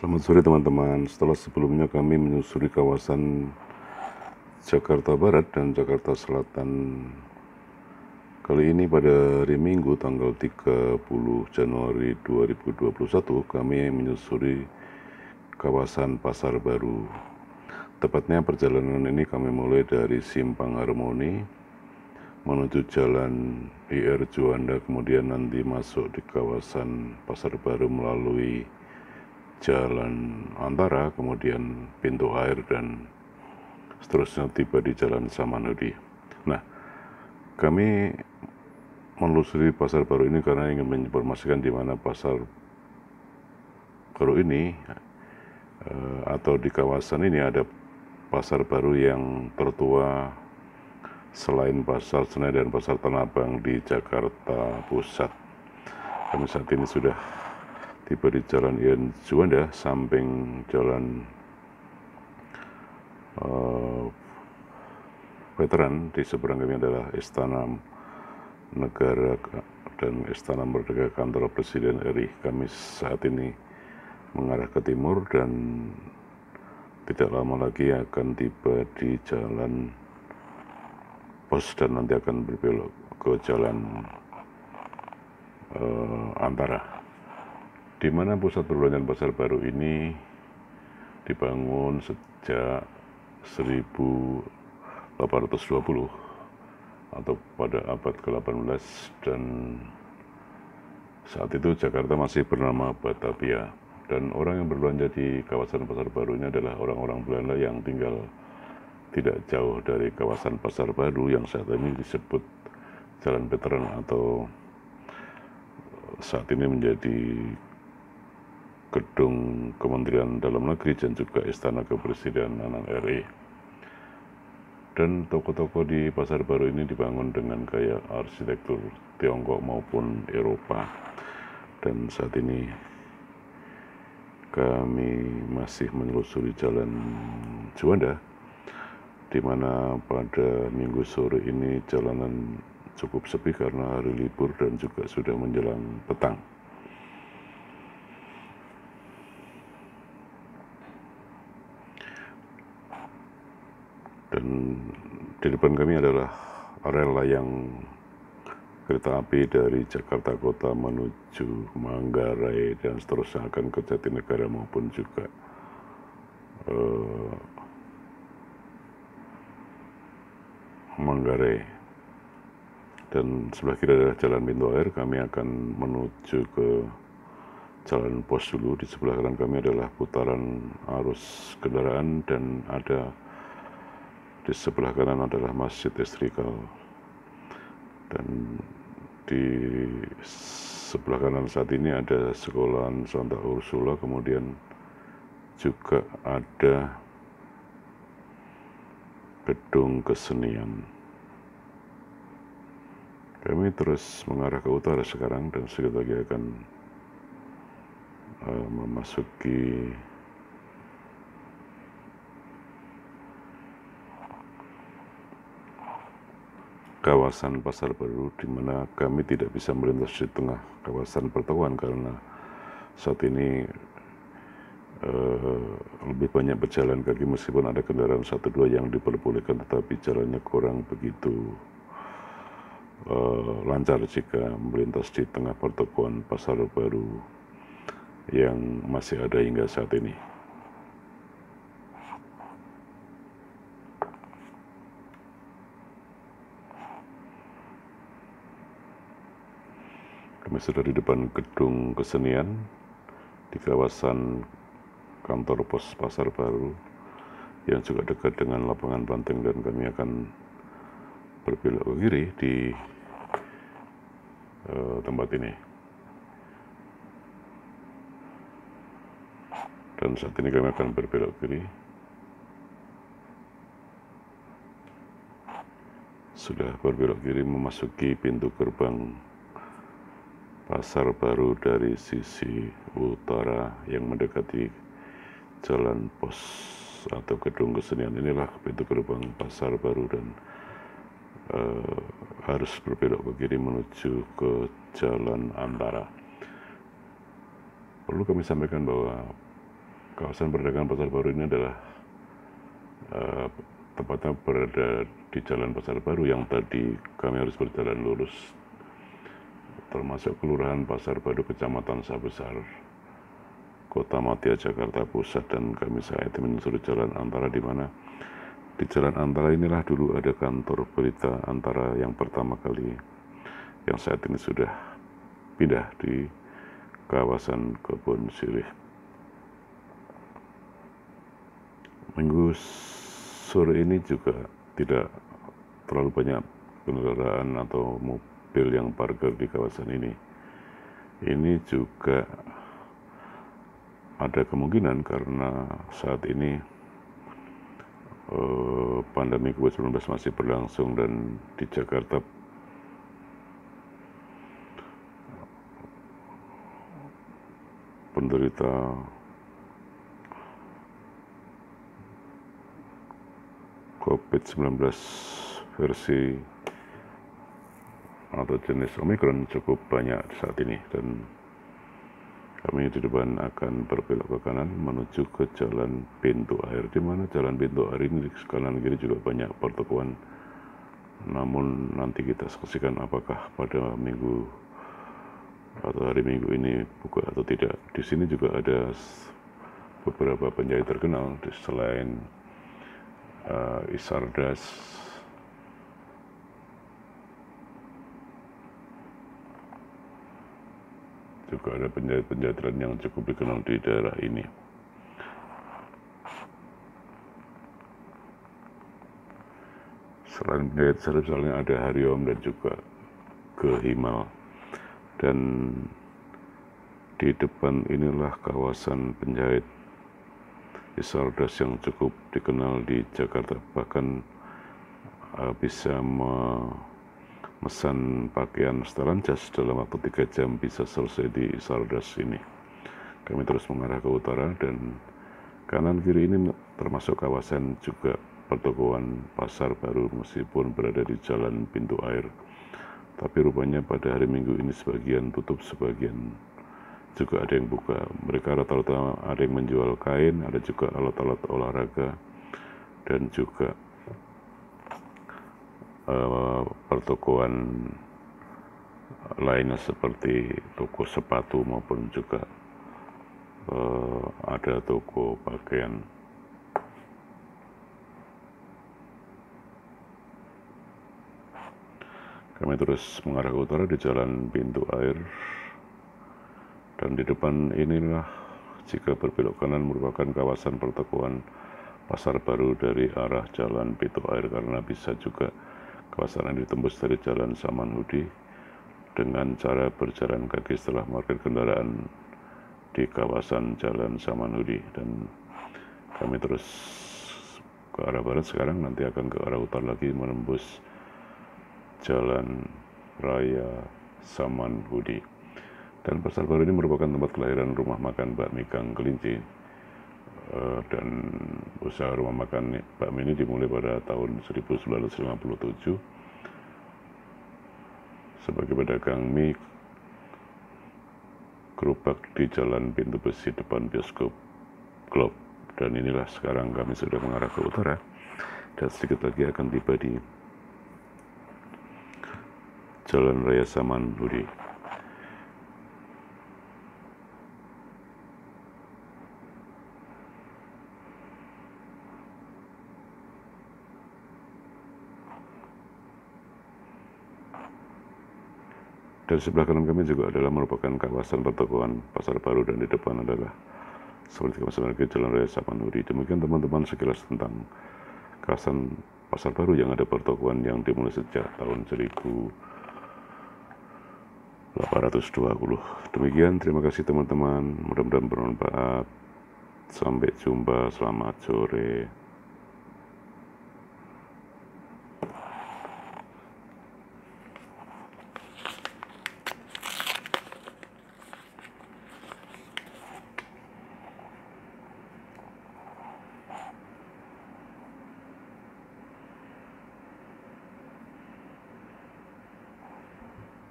Selamat sore teman-teman. Setelah sebelumnya kami menyusuri kawasan Jakarta Barat dan Jakarta Selatan, kali ini pada hari Minggu tanggal 30 Januari 2021 kami menyusuri kawasan Pasar Baru. Tepatnya perjalanan ini kami mulai dari Simpang Harmoni menuju Jalan IR Juanda, kemudian nanti masuk di kawasan Pasar Baru melalui Jalan Antara, kemudian pintu air, dan seterusnya tiba di Jalan Samanhudi. Nah, kami menelusuri Pasar Baru ini karena ingin menginformasikan di mana Pasar Baru ini atau di kawasan ini ada pasar baru yang tertua selain Pasar Senen dan Pasar Tanah Abang di Jakarta Pusat. Kami saat ini sudah tiba di Jalan IR Juanda, samping Jalan Veteran. Di seberang kami adalah Istana Negara dan Istana Merdeka, kantor Presiden RI. Kami saat ini mengarah ke timur dan tidak lama lagi akan tiba di Jalan Pos dan nanti akan berbelok ke Jalan Antara, di mana pusat perbelanjaan Pasar Baru ini dibangun sejak 1820 atau pada abad ke-18, dan saat itu Jakarta masih bernama Batavia, dan orang yang berbelanja di kawasan Pasar Baru ini adalah orang-orang Belanda yang tinggal tidak jauh dari kawasan Pasar Baru yang saat ini disebut Jalan Veteran atau saat ini menjadi gedung Kementerian Dalam Negeri dan juga Istana Kepresidenan RI. Dan toko-toko di Pasar Baru ini dibangun dengan gaya arsitektur Tiongkok maupun Eropa. Dan saat ini kami masih menelusuri Jalan Juanda, di mana pada Minggu sore ini jalanan cukup sepi karena hari libur dan juga sudah menjelang petang. Dan di depan kami adalah rel layang kereta api dari Jakarta Kota menuju Manggarai dan seterusnya akan ke Jatinegara maupun juga Manggarai. Dan sebelah kiri adalah Jalan Pintu Air. Kami akan menuju ke Jalan Pos dulu. Di sebelah kanan kami adalah putaran arus kendaraan dan di sebelah kanan adalah Masjid Istiqlal, dan di sebelah kanan saat ini ada sekolahan Santa Ursula, kemudian juga ada gedung kesenian. Kami terus mengarah ke utara sekarang dan sedikit lagi akan memasuki kawasan Pasar Baru, di mana kami tidak bisa melintas di tengah kawasan pertokoan karena saat ini lebih banyak berjalan kaki, meskipun ada kendaraan 1-2 yang diperbolehkan, tetapi jalannya kurang begitu lancar jika melintas di tengah pertokoan Pasar Baru yang masih ada hingga saat ini. Kami sudah di depan gedung kesenian di kawasan kantor pos Pasar Baru yang juga dekat dengan lapangan banteng, dan kami akan berbelok ke kiri di tempat ini. Dan saat ini kami akan berbelok kiri. Sudah berbelok kiri memasuki pintu gerbang Pasar Baru dari sisi utara yang mendekati Jalan Pos atau gedung kesenian. Inilah pintu gerbang Pasar Baru, dan harus berbelok ke kiri menuju ke Jalan Antara. Perlu kami sampaikan bahwa kawasan perdagangan Pasar Baru ini adalah tepatnya berada di Jalan Pasar Baru yang tadi kami harus berjalan lurus, termasuk Kelurahan Pasar Baru, Kecamatan Sabesar, Kota Madia, Jakarta Pusat, dan kami saat ini menyusuri Jalan Antara, di mana di Jalan Antara inilah dulu ada kantor berita Antara yang pertama kali, yang saat ini sudah pindah di kawasan Kebon Sirih. Minggu sore ini juga tidak terlalu banyak kendaraan atau mobil yang parkir di kawasan ini. Ini juga ada kemungkinan karena saat ini pandemi COVID-19 masih berlangsung, dan di Jakarta penderita COVID-19 versi atau jenis Omicron cukup banyak saat ini, dan kami di depan akan berbelok ke kanan menuju ke Jalan Pintu Air, di mana Jalan Pintu Air ini di kanan kiri juga banyak pertokoan. Namun nanti kita saksikan apakah pada minggu atau hari Minggu ini buka atau tidak. Di sini juga ada beberapa penjahit terkenal selain Isardas, juga ada penjahit-penjahit lain yang cukup dikenal di daerah ini. Selain penjahit Sarif, misalnya ada Hariom dan juga Gehimal. Dan di depan inilah kawasan penjahit Isardas yang cukup dikenal di Jakarta, bahkan bisa memesan pakaian setelan jas dalam waktu 3 jam bisa selesai di Isardas ini. Kami terus mengarah ke utara, dan kanan kiri ini termasuk kawasan juga pertokoan Pasar Baru meskipun berada di Jalan Pintu Air. Tapi rupanya pada hari Minggu ini sebagian tutup, sebagian juga ada yang buka. Mereka rata-rata ada yang menjual kain, ada juga alat-alat olahraga, dan juga pertokoan lainnya seperti toko sepatu maupun juga ada toko pakaian. Kami terus mengarah ke utara di Jalan Pintu Air, dan di depan inilah jika berbelok kanan merupakan kawasan pertokoan Pasar Baru dari arah Jalan Pintu Air, karena bisa juga kawasan yang ditembus dari Jalan Samanhudi dengan cara berjalan kaki setelah parkir kendaraan di kawasan Jalan Samanhudi. Dan kami terus ke arah barat sekarang, nanti akan ke arah utara lagi menembus Jalan Raya Samanhudi. Dan Pasar Baru ini merupakan tempat kelahiran rumah makan bakmi Kang Kelinci, dan usaha rumah makan bakmi ini dimulai pada tahun 1957 sebagai pedagang mie gerobak di Jalan Pintu Besi depan bioskop Globe. Dan inilah sekarang kami sudah mengarah ke utara, dan sedikit lagi akan tiba di Jalan Raya Samanhudi. Dan sebelah kanan kami juga adalah merupakan kawasan pertokoan Pasar Baru, dan di depan adalah seperti kawasan Jalan Raya Samanhudi. Demikian teman-teman sekilas tentang kawasan Pasar Baru yang ada pertokoan yang dimulai sejak tahun 1820. Demikian, terima kasih teman-teman, mudah-mudahan bermanfaat. Sampai jumpa, selamat sore.